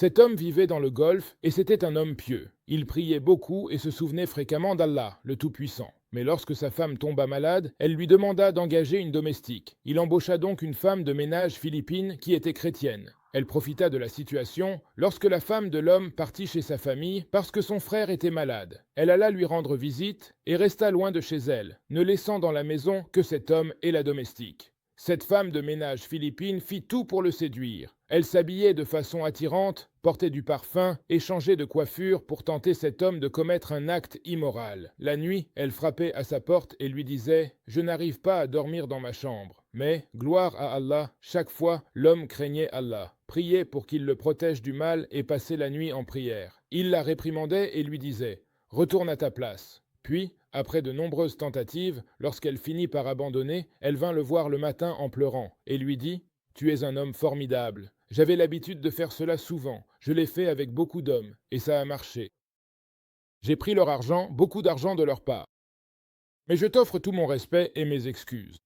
Cet homme vivait dans le Golfe et c'était un homme pieux. Il priait beaucoup et se souvenait fréquemment d'Allah, le Tout-Puissant. Mais lorsque sa femme tomba malade, elle lui demanda d'engager une domestique. Il embaucha donc une femme de ménage philippine qui était chrétienne. Elle profita de la situation lorsque la femme de l'homme partit chez sa famille parce que son frère était malade. Elle alla lui rendre visite et resta loin de chez elle, ne laissant dans la maison que cet homme et la domestique. Cette femme de ménage philippine fit tout pour le séduire. Elle s'habillait de façon attirante, portait du parfum et changeait de coiffure pour tenter cet homme de commettre un acte immoral. La nuit, elle frappait à sa porte et lui disait « Je n'arrive pas à dormir dans ma chambre ». Mais, gloire à Allah, chaque fois, l'homme craignait Allah, priait pour qu'il le protège du mal et passait la nuit en prière. Il la réprimandait et lui disait « Retourne à ta place ». Puis, après de nombreuses tentatives, lorsqu'elle finit par abandonner, elle vint le voir le matin en pleurant et lui dit « Tu es un homme formidable. J'avais l'habitude de faire cela souvent. Je l'ai fait avec beaucoup d'hommes et ça a marché. J'ai pris leur argent, beaucoup d'argent de leur part. Mais je t'offre tout mon respect et mes excuses. »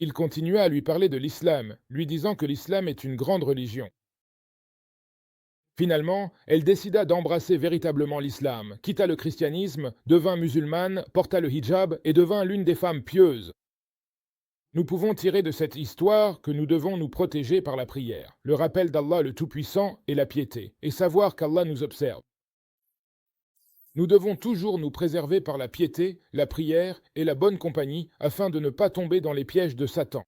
Il continua à lui parler de l'islam, lui disant que l'islam est une grande religion. Finalement, elle décida d'embrasser véritablement l'islam, quitta le christianisme, devint musulmane, porta le hijab et devint l'une des femmes pieuses. Nous pouvons tirer de cette histoire que nous devons nous protéger par la prière, le rappel d'Allah le Tout-Puissant et la piété, et savoir qu'Allah nous observe. Nous devons toujours nous préserver par la piété, la prière et la bonne compagnie afin de ne pas tomber dans les pièges de Satan.